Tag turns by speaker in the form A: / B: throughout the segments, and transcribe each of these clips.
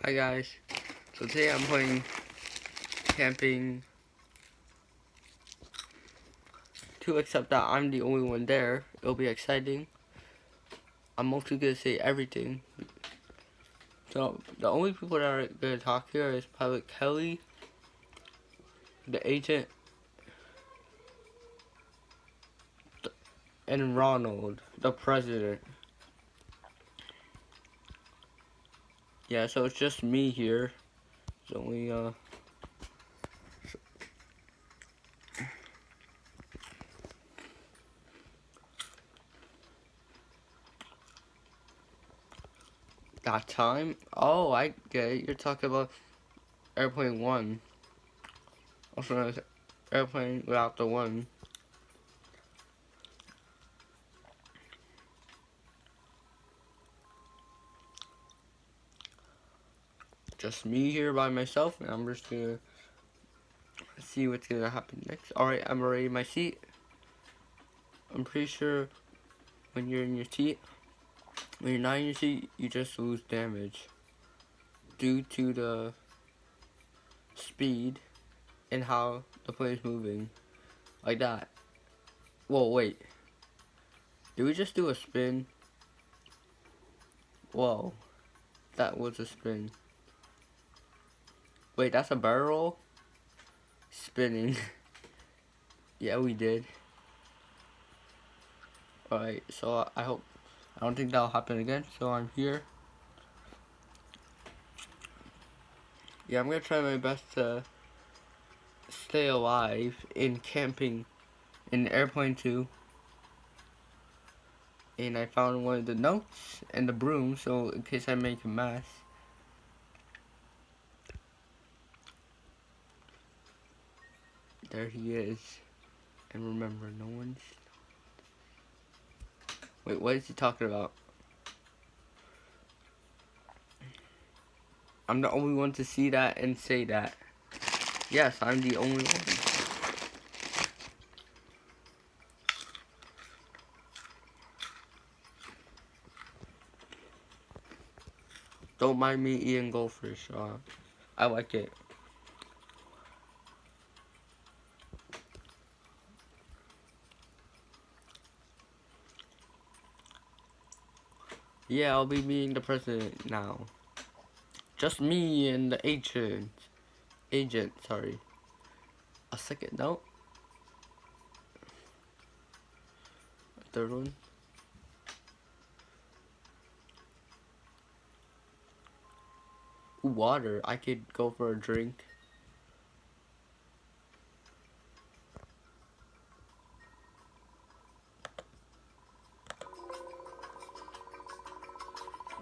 A: Hi guys, so today I'm playing camping 2, except that I'm the only one there. It'll be exciting. I'm mostly gonna say everything. So the only people that are gonna talk here is Pilot Kelly, the agent, and Ronald, the president. Yeah, so it's just me here. It's only that time. Oh, I get it. You're talking about airplane 1. Also known as airplane without the 1. Just me here by myself, and I'm just gonna see what's gonna happen next. Alright, I'm already in my seat. I'm pretty sure when you're in your seat, when you're not in your seat, you just lose damage due to the speed and how the plane is moving. Like that. Whoa, wait. Did we just do a spin? Whoa. That was a spin. Wait, that's a barrel roll? Spinning. Yeah, we did. Alright, so I don't think that'll happen again, so I'm here. Yeah, I'm gonna try my best to stay alive in camping in airplane 2. And I found one of the notes and the broom, so in case I make a mess. There he is. And remember, no one's... Wait, what is he talking about? I'm the only one to see that and say that. Yes, I'm the only one. Don't mind me eating goldfish. I like it. Yeah, I'll be meeting the president now. Just me and the agent. Sorry. A second note. A third one. Ooh, water. I could go for a drink.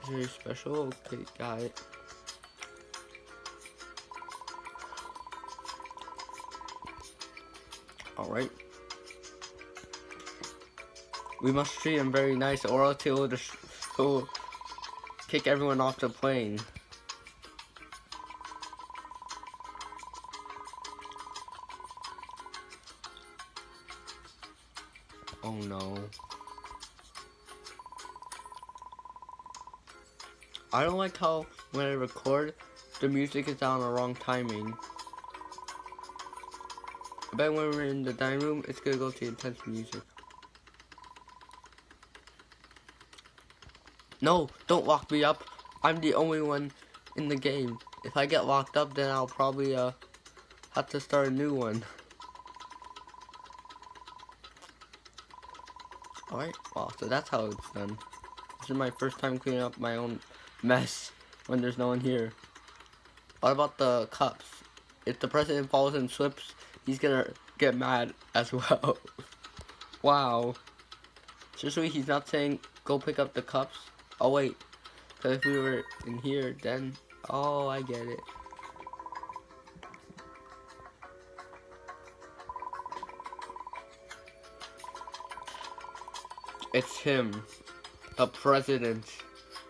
A: Is there special? Okay, got it. Alright. We must treat him very nice, or else he'll kick everyone off the plane. Oh no. I don't like how when I record, the music is on the wrong timing. I bet when we're in the dining room, it's gonna go to intense music. No, don't lock me up. I'm the only one in the game. If I get locked up, then I'll probably have to start a new one. Alright, well, so that's how it's done. This is my first time cleaning up my own mess when there's no one here. What about the cups? If the president falls and slips, he's gonna get mad as well. Wow. Seriously, he's not saying go pick up the cups? Oh wait, because if we were in here, then... Oh, I get it. It's him, the president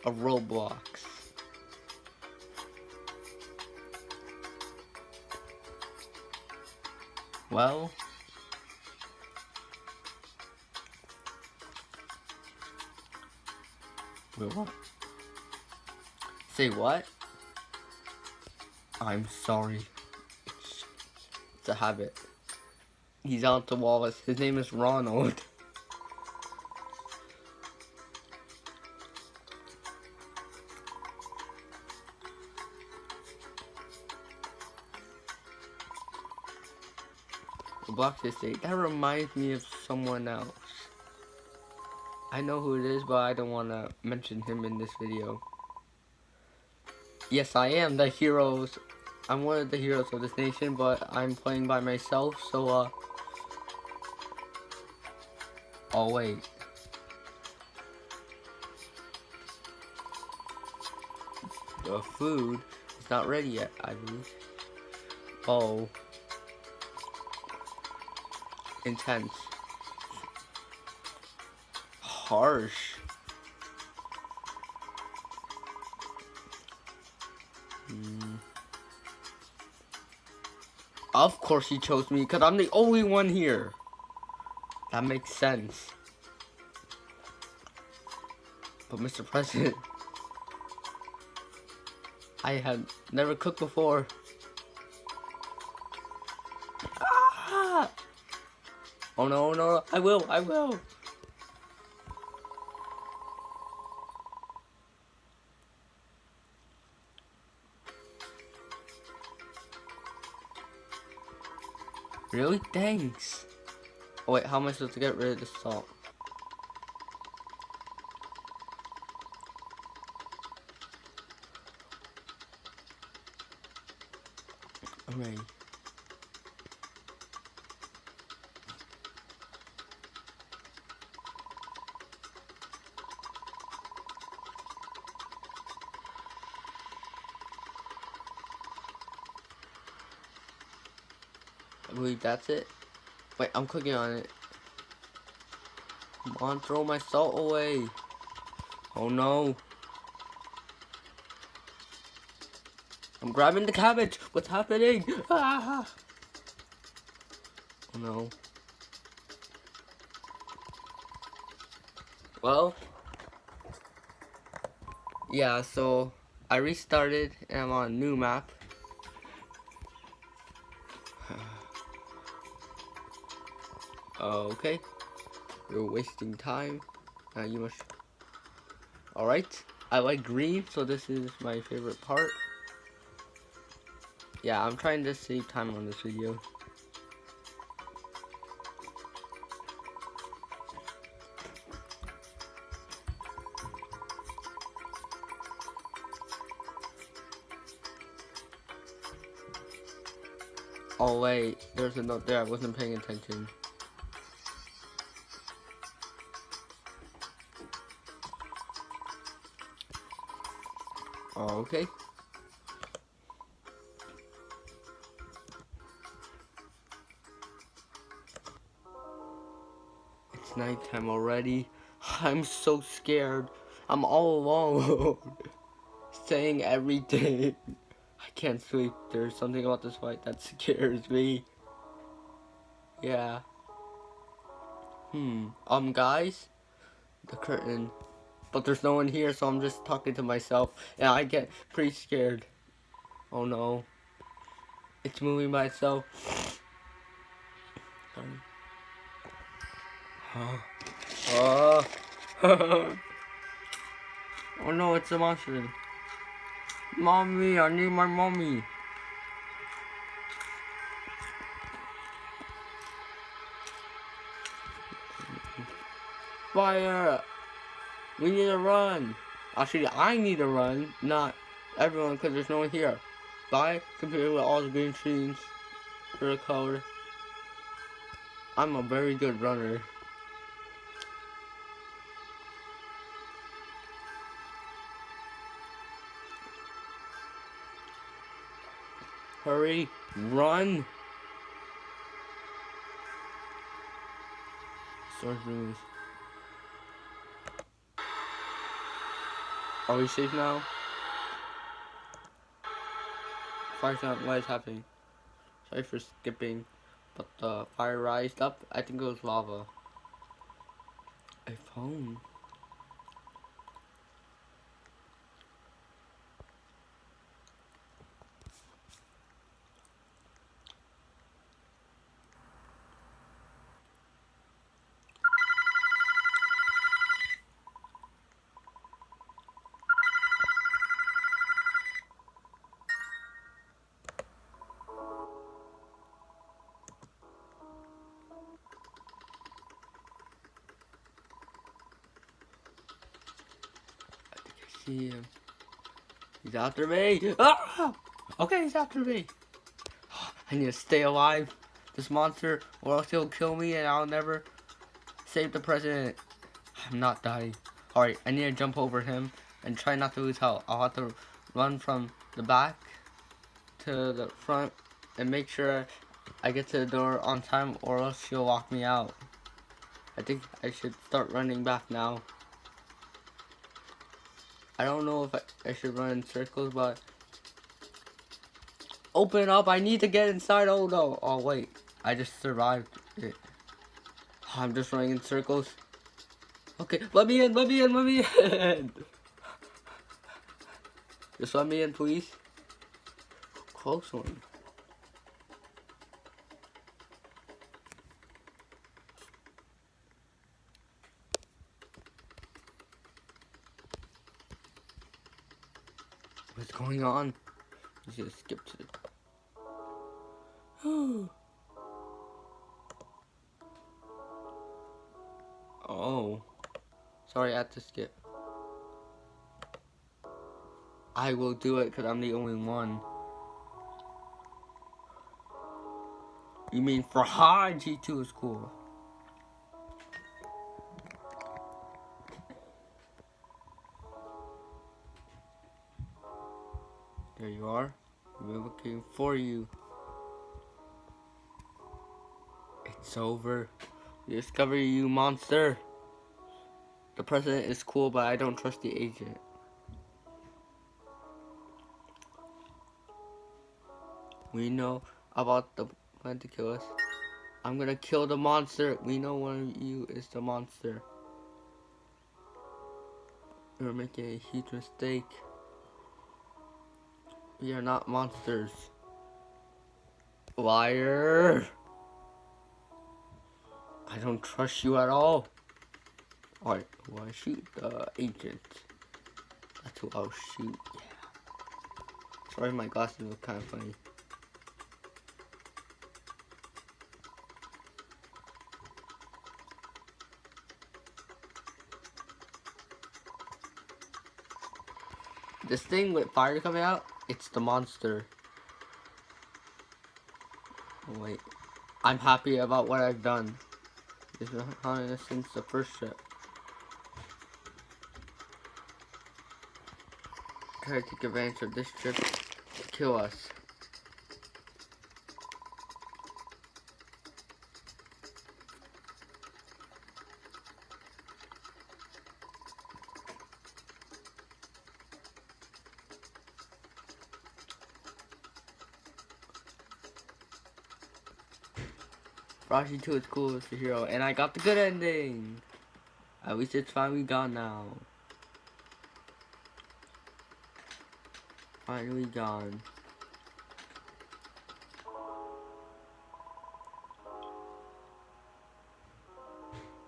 A: of Roblox. Well... Wait, what? Say what? I'm sorry. It's a habit. He's out to Wallace. His name is Ronald. Block this date. That reminds me of someone else. I know who it is, but I don't want to mention him in this video. Yes, I am the heroes. I'm one of the heroes of this nation, but I'm playing by myself, so, oh, wait. The food is not ready yet, I believe. Oh. Intense. Harsh. Of course he chose me, because I'm the only one here. That makes sense. But Mr. President, I had never cooked before. Ah! Oh no, oh no, I will. Really? Thanks. Oh wait, how am I supposed to get rid of the salt? Alright. I believe that's it. Wait, I'm clicking on it. Come on, throw my salt away. Oh no. I'm grabbing the cabbage. What's happening? Ah! Oh no. Well, yeah, so I restarted and I'm on a new map. Okay. You're wasting time. You must. Alright. I like green, so this is my favorite part. Yeah, I'm trying to save time on this video. Oh wait, there's a note there. I wasn't paying attention. Oh, okay. It's nighttime already. I'm so scared. I'm all alone. Saying everything. I can't sleep. There's something about this fight that scares me. Yeah. Guys, the curtain. But there's no one here, so I'm just talking to myself, and I get pretty scared. Oh no. It's moving by itself. Oh. Oh no, it's a monster. Mommy, I need my mommy. Fire! We need to run. Actually, I need to run, not everyone, because there's no one here. Bye, compared with all the green screens for the color. I'm a very good runner. Hurry, run! Storage rooms. Are we safe now? Fire's not. What is happening? Sorry for skipping, but the fire rised up. I think it was lava. A phone. see him. He's after me. Ah! Okay, he's after me. I need to stay alive. This monster, or else he'll kill me and I'll never save the president. I'm not dying. Alright, I need to jump over him and try not to lose health. I'll have to run from the back to the front and make sure I get to the door on time, or else she'll lock me out. I think I should start running back now. I don't know if I should run in circles, but... Open up, I need to get inside. Oh no. Oh wait, I just survived it. I'm just running in circles. Okay, let me in, let me in, let me in. Just let me in, please. Close one. What's going on? Let's just skip to the... Oh. Sorry, I had to skip. I will do it because I'm the only one. You mean Farhadg2iscool? There you are. We're looking for you. It's over. We discover you, monster. The president is cool, but I don't trust the agent. We know about the plan to kill us. I'm gonna kill the monster. We know one of you is the monster. We're making a huge mistake. We are not monsters. Liar! I don't trust you at all. Alright, who I shoot? The agent. That's who I'll shoot. Yeah. Sorry, my glasses look kind of funny. This thing with fire coming out, it's the monster. Oh, wait. I'm happy about what I've done. This has been haunting us since the first trip. Try to take advantage of this trip to kill us. Farhadg2iscool is the hero, and I got the good ending. At least it's finally gone now. Finally gone.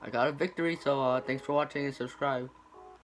A: I got a victory, so thanks for watching and subscribe.